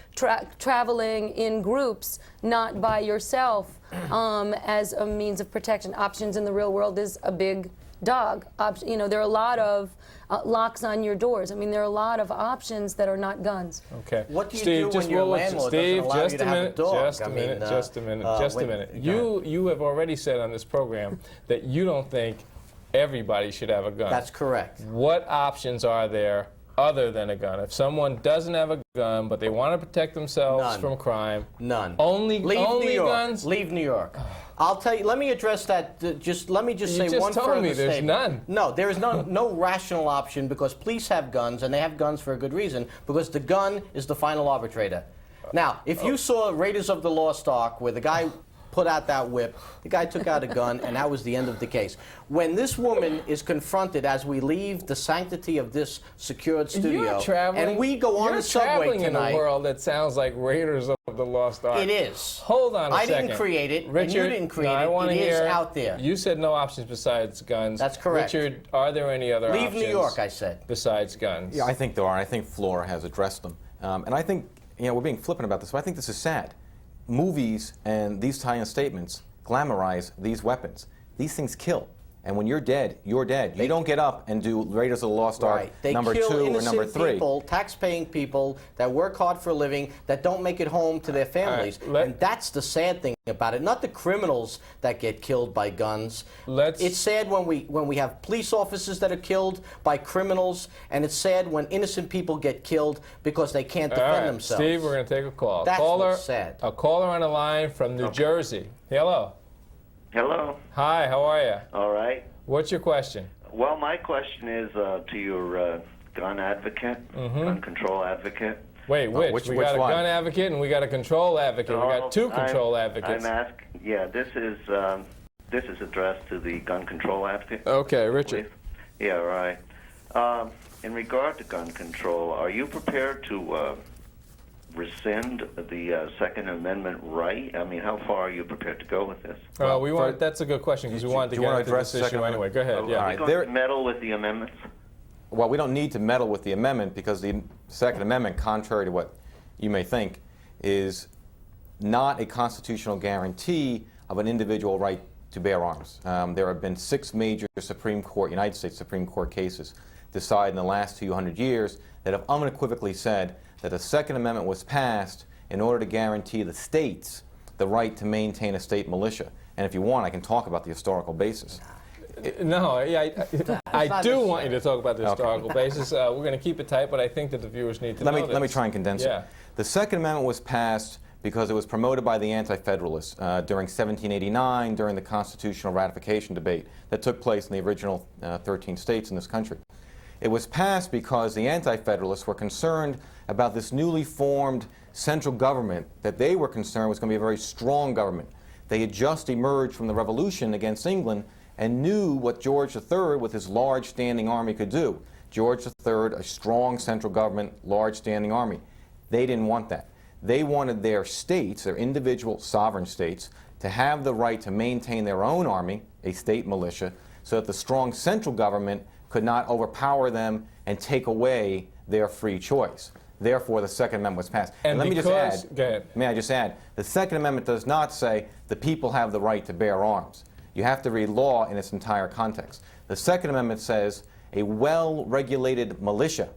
traveling in groups, not by yourself, as a means of protection. Options in the real world is a big dog. You know, there are a lot of locks on your doors. I mean, there are a lot of options that are not guns. Okay. What do you Steve, do when your landlord doesn't allow you to have a dog? Just a minute. You have already said on this program that you don't think everybody should have a gun. That's correct. What options are there other than a gun? If someone doesn't have a gun, but they want to protect themselves from crime, only guns? Leave New York. I'll tell you. Let me address that. Let me just say one further statement. You just told me there's none. No, there is no rational option because police have guns, and they have guns for a good reason, because the gun is the final arbitrator. Now, if you saw Raiders of the Lost Ark, where the guy put out that whip, the guy took out a gun, and that was the end of the case. When this woman is confronted as we leave the sanctity of this secured studio, and we go on the subway tonight. You're traveling in a world that sounds like Raiders of the Lost Ark. It is. Hold on a second. I didn't create it, Richard, and you didn't create it. It is out there. You said no options besides guns. That's correct. Richard, are there any other options? Leave New York, I said. Besides guns? Yeah, I think there are. I think Flora has addressed them. And I think, you know, we're being flippant about this, but I think this is sad. Movies and these kind of statements glamorize these weapons. These things kill. And when you're dead, you're dead. You don't get up and do Raiders of the Lost Ark number 2 or number 3. People, tax-paying people that work hard for a living, that don't make it home to their families. And that's the sad thing about it. Not the criminals that get killed by guns. It's sad when we have police officers that are killed by criminals, and it's sad when innocent people get killed because they can't defend themselves. Steve, we're going to take a call. That's what's sad. A caller on the line from New Jersey. Hello. Hello. Hi, how are you? All right. What's your question? Well, my question is to your gun advocate, gun control advocate. Wait, which? We got a gun advocate and we got a control advocate. We got 2 control advocates. I'm asking. Yeah, this is addressed to the gun control advocate. Okay, Richard. Please. Yeah, right. In regard to gun control, are you prepared to rescind the Second Amendment right? I mean, how far are you prepared to go with this? That's a good question because we wanted to get into this issue anyway. Go ahead. Are you going to meddle with the amendments? Well, we don't need to meddle with the amendment because the Second Amendment, contrary to what you may think, is not a constitutional guarantee of an individual right to bear arms. There have been 6 major United States Supreme Court cases decided in the last 200 years that have unequivocally said that the Second Amendment was passed in order to guarantee the states the right to maintain a state militia. And if you want, I can talk about the historical basis. No, I do want you to talk about the historical basis. We're going to keep it tight, but I think that the viewers need to know this. Let me try and condense it. The Second Amendment was passed because it was promoted by the Anti-Federalists during 1789, during the constitutional ratification debate that took place in the original 13 states in this country. It was passed because the Anti-Federalists were concerned about this newly formed central government that they were concerned was going to be a very strong government. They had just emerged from the revolution against England and knew what George III, with his large standing army, could do. George III, a strong central government, large standing army. They didn't want that. They wanted their states, their individual sovereign states, to have the right to maintain their own army, a state militia, so that the strong central government could not overpower them and take away their free choice. Therefore, the Second Amendment was passed. And let me just add, may I just add, the Second Amendment does not say the people have the right to bear arms. You have to read law in its entire context. The Second Amendment says a well-regulated militia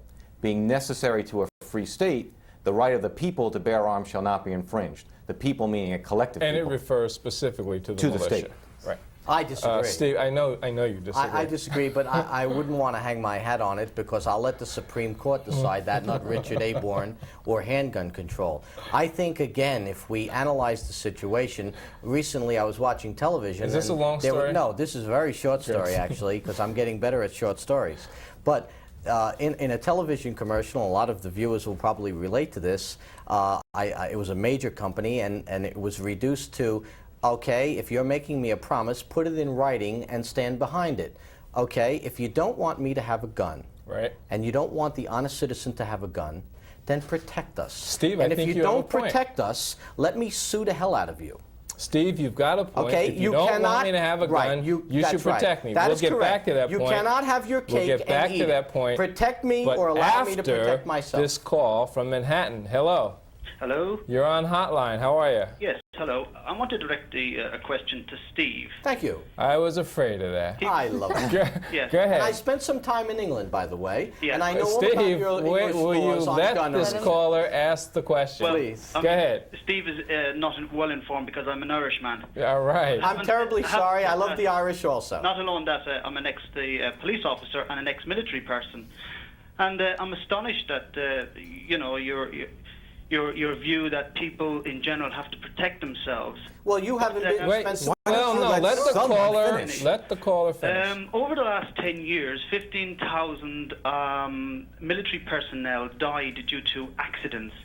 being necessary to a free state, the right of the people to bear arms shall not be infringed. The people meaning a collective people. And it refers specifically to the militia. The state. Right. I disagree. Steve, I know you disagree. I disagree, but I wouldn't want to hang my hat on it because I'll let the Supreme Court decide that, not Richard Aborn or handgun control. I think, again, if we analyze the situation, recently I was watching television. Is this a long story? No, this is a very short story, actually, because I'm getting better at short stories. But in a television commercial, a lot of the viewers will probably relate to this, it was a major company, and it was reduced to, okay, if you're making me a promise, put it in writing and stand behind it. Okay, if you don't want me to have a gun, right, and you don't want the honest citizen to have a gun, then protect us. Steve, and I think if you don't protect us, let me sue the hell out of you. Steve, you've got a point. Okay, if you don't want me to have a gun, you should protect me. That we'll is get correct. back to that point. You cannot have your cake We'll get back and to eat that it. point. Protect me but or allow me to protect myself. After this call from Manhattan, hello. Hello? You're on Hotline. How are you? Yes, hello. I want to direct a question to Steve. Thank you. I was afraid of that. I love it. Yes. Go ahead. And I spent some time in England, by the way, Yes. and I know all Steve, about your English will you laws on let gun this owners. caller ask the question? Well, Please. Go ahead. Steve is not well informed because I'm an Irishman. All right. I'm terribly sorry. I love the Irish also. Not alone that, I'm an ex-police officer and an ex-military person. And I'm astonished that, your view that people in general have to protect themselves. Well, you haven't been... Well, no, let the caller finish. Over the last 10 years, 15,000 military personnel died due to accidents.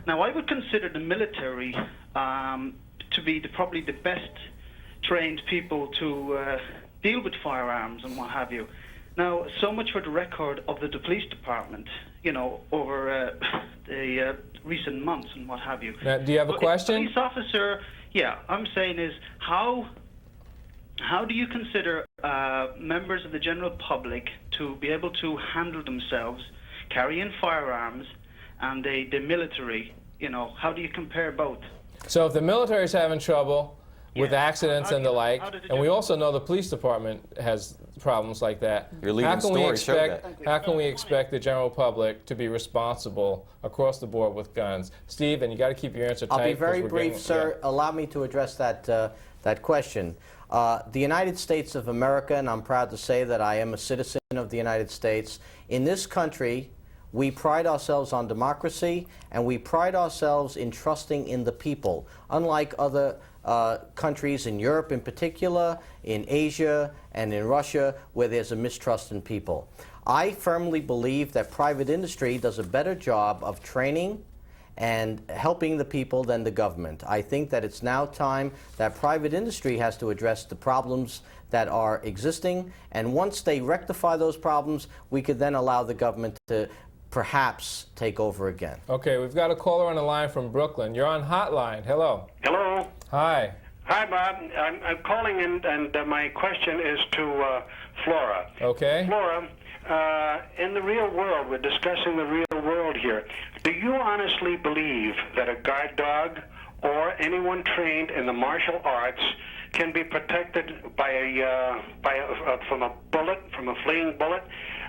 Now, I would consider the military to be probably the best trained people to deal with firearms and what have you. Now, so much for the record of the police department, over the recent months and what have you. Now, do you have a question? Police officer, yeah, I'm saying is how do you consider members of the general public to be able to handle themselves, carrying firearms, and the military? How do you compare both? So if the military's having trouble, with accidents and the like, how did the and we also know the police department has problems like that. Your leading story showed that. How can we expect the general public to be responsible across the board with guns? Steve, and you got to keep your answer tight. I'll be very 'cause we're brief, getting- sir. Allow me to address that question. The United States of America, and I'm proud to say that I am a citizen of the United States. In this country, we pride ourselves on democracy, and we pride ourselves in trusting in the people, unlike other countries in Europe in particular, in Asia, and in Russia, where there's a mistrust in people. I firmly believe that private industry does a better job of training and helping the people than the government. I think that it's now time that private industry has to address the problems that are existing, and once they rectify those problems, we could then allow the government to perhaps take over again. Okay, we've got a caller on the line from Brooklyn. You're on Hotline. Hello. Hello. Hi. Hi, Bob. I'm calling in, and my question is to Flora. Okay. Flora, in the real world, we're discussing the real world here. Do you honestly believe that a guard dog or anyone trained in the martial arts can be protected from a bullet, from a fleeing bullet?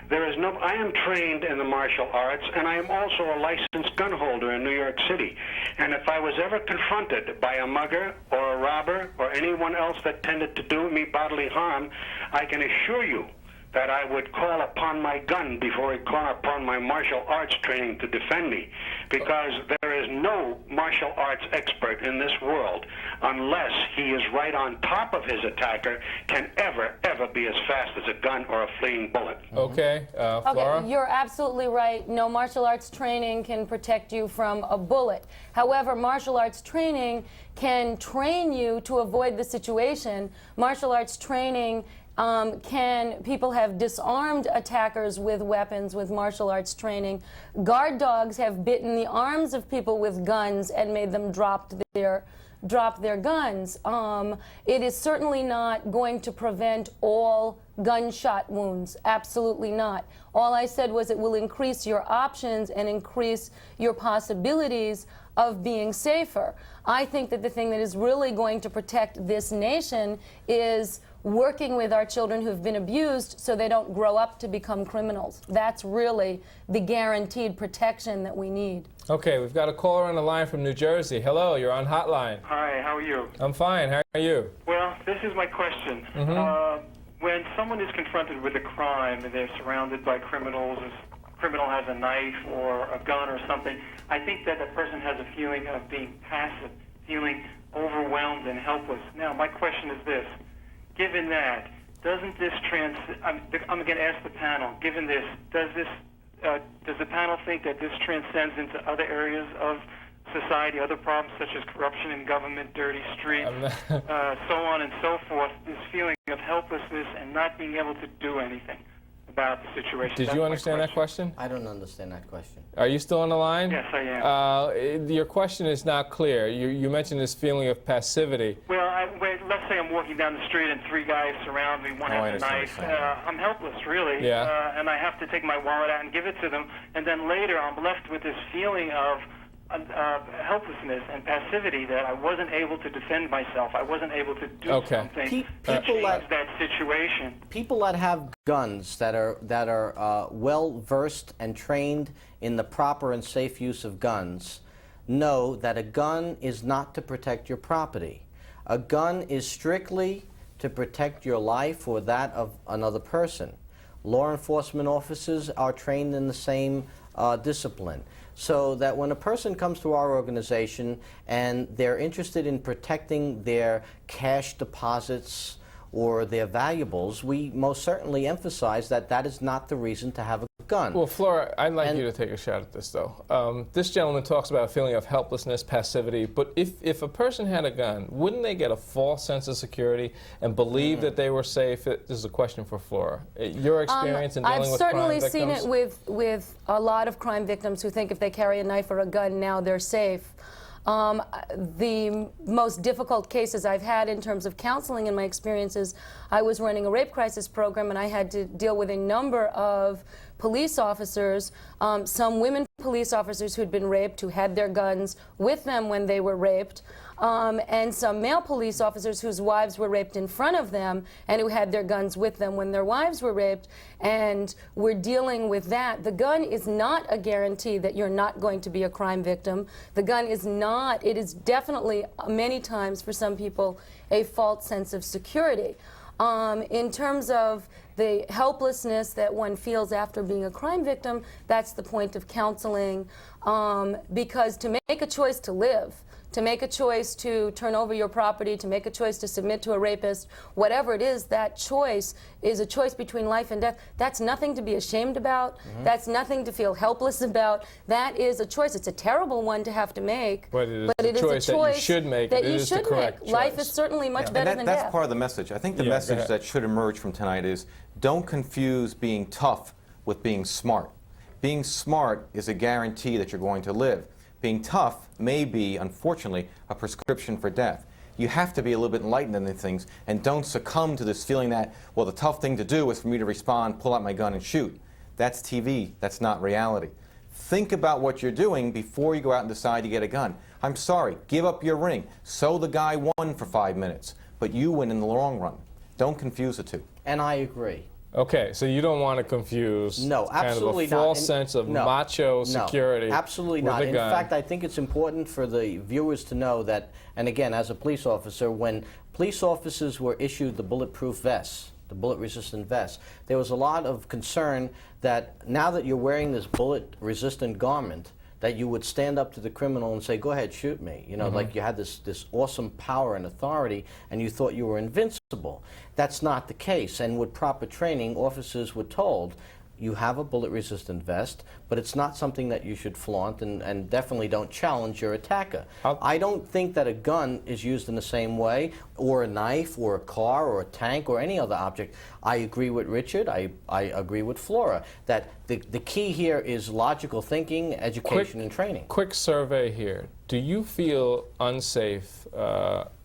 There is no. I am trained in the martial arts, and I am also a licensed gun holder in New York City. And if I was ever confronted by a mugger or a robber or anyone else that tended to do me bodily harm, I can assure you that I would call upon my gun before I call upon my martial arts training to defend me, because there is no martial arts expert in this world, unless he is right on top of his attacker, can ever be as fast as a gun or a fleeing bullet. Okay, Flora? Okay, you're absolutely right. No martial arts training can protect you from a bullet. However, martial arts training can train you to avoid the situation. Martial arts training people have disarmed attackers with weapons with martial arts training. Guard dogs have bitten the arms of people with guns and made them drop their guns. It is certainly not going to prevent all gunshot wounds. Absolutely not. All I said was it will increase your options and increase your possibilities of being safer. I think that the thing that is really going to protect this nation is working with our children who've been abused so they don't grow up to become criminals. That's really the guaranteed protection that we need. Okay, we've got a caller on the line from New Jersey. Hello, you're on Hotline. Hi, how are you? I'm fine. How are you? Well, this is my question. When someone is confronted with a crime and they're surrounded by criminals, a criminal has a knife or a gun or something, I think that the person has a feeling of being passive, feeling overwhelmed and helpless. Now, my question is this. Given that, doesn't this I'm going to ask the panel, given this, does the panel think that this transcends into other areas of society, other problems such as corruption in government, dirty streets, so on and so forth, this feeling of helplessness and not being able to do anything about the situation? Did you understand that question? I don't understand that question. Are you still on the line? Yes, I am. Your question is not clear. You mentioned this feeling of passivity. Well, let's say I'm walking down the street and three guys surround me, one has a knife. I'm helpless, really. Yeah. And I have to take my wallet out and give it to them. And then later I'm left with this feeling of helplessness and passivity that I wasn't able to defend myself. I wasn't able to do something to change that situation. People that have guns that are well versed and trained in the proper and safe use of guns know that a gun is not to protect your property. A gun is strictly to protect your life or that of another person. Law enforcement officers are trained in the same discipline. So that when a person comes to our organization and they're interested in protecting their cash deposits or their valuables, we most certainly emphasize that that is not the reason to have a gun. Well, Flora, I'd like you to take a shot at this, though. This gentleman talks about a feeling of helplessness, passivity, but if a person had a gun, wouldn't they get a false sense of security and believe that they were safe? This is a question for Flora. Your experience in dealing with crime victims? I've certainly seen it with a lot of crime victims who think if they carry a knife or a gun, now they're safe. The most difficult cases I've had in terms of counseling in my experiences, I was running a rape crisis program and I had to deal with a number of police officers, some women police officers who'd been raped who had their guns with them when they were raped, and some male police officers whose wives were raped in front of them and who had their guns with them when their wives were raped, and we're dealing with that. The gun is not a guarantee that you're not going to be a crime victim. The gun is not, it is definitely, many times for some people, a false sense of security. In terms of the helplessness that one feels after being a crime victim, that's the point of counseling, because to make a choice to live, to make a choice to turn over your property, to make a choice to submit to a rapist, whatever it is, that choice is a choice between life and death. That's nothing to be ashamed about. That's nothing to feel helpless about. That is a choice. It's a terrible one to have to make. But it is a choice that you should make. That it you is should the correct make. choice. Life is certainly much better than That's death. part of the message. I think the message that should emerge from tonight is don't confuse being tough with being smart. Being smart is a guarantee that you're going to live. Being tough may be, unfortunately, a prescription for death. You have to be a little bit enlightened in these things and don't succumb to this feeling that, well, the tough thing to do is for me to respond, pull out my gun and shoot. That's TV. That's not reality. Think about what you're doing before you go out and decide to get a gun. I'm sorry, give up your ring. So the guy won for 5 minutes, but you win in the long run. Don't confuse the two. And I agree. Okay, so you don't want to confuse absolutely kind of a false sense of macho security absolutely with not. a In gun. fact, I think it's important for the viewers to know that, and again, as a police officer, when police officers were issued the bulletproof vests, the bullet-resistant vests, there was a lot of concern that now that you're wearing this bullet-resistant garment, that you would stand up to the criminal and say, go ahead, shoot me. You know, like you had this awesome power and authority and you thought you were invincible. That's not the case. And with proper training, officers were told, you have a bullet-resistant vest, but it's not something that you should flaunt, and definitely don't challenge your attacker. I don't think that a gun is used in the same way, or a knife, or a car, or a tank, or any other object. I agree with Richard. I agree with Flora that the key here is logical thinking, education, and training. Quick survey here. Do you feel unsafe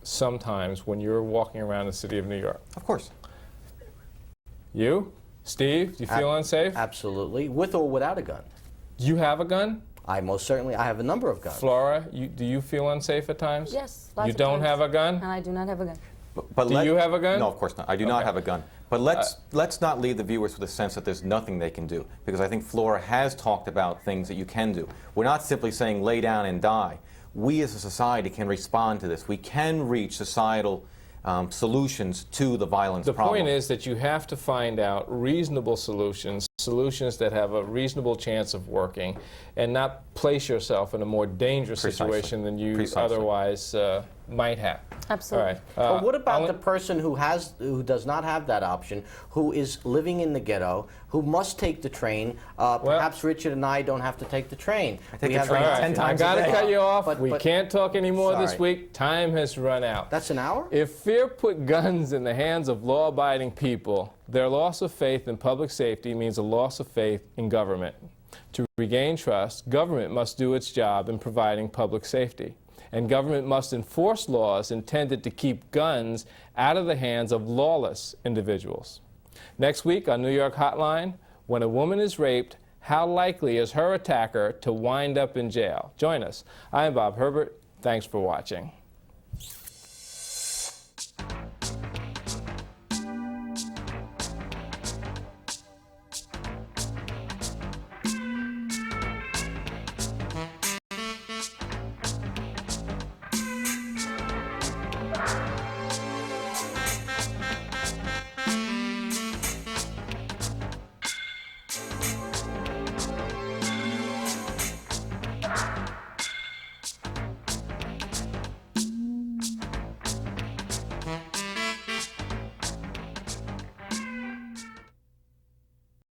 sometimes when you're walking around the city of New York? Of course. You? Steve, do you feel unsafe? Absolutely, with or without a gun. Do you have a gun? I most certainly, I have a number of guns. Flora, do you feel unsafe at times? Yes, lots You of don't times. have a gun? And I do not have a gun. But Do you have a gun? No, of course not. I do not have a gun. But let's not leave the viewers with a sense that there's nothing they can do, because I think Flora has talked about things that you can do. We're not simply saying lay down and die. We as a society can respond to this. We can reach societal solutions to the violence problem. The point is that you have to find out reasonable solutions, solutions that have a reasonable chance of working, and not place yourself in a more dangerous situation than you otherwise might have. Absolutely. All right. But what about the person who does not have that option, who is living in the ghetto, who must take the train? Perhaps Richard and I don't have to take the train. I take the train 10 times a day. I got to cut you off. But we can't talk anymore this Sorry. week. Time has run out. That's an hour? If fear put guns in the hands of law-abiding people, their loss of faith in public safety means a loss of faith in government. To regain trust, government must do its job in providing public safety. And government must enforce laws intended to keep guns out of the hands of lawless individuals. Next week on New York Hotline, when a woman is raped, how likely is her attacker to wind up in jail? Join us. I'm Bob Herbert. Thanks for watching.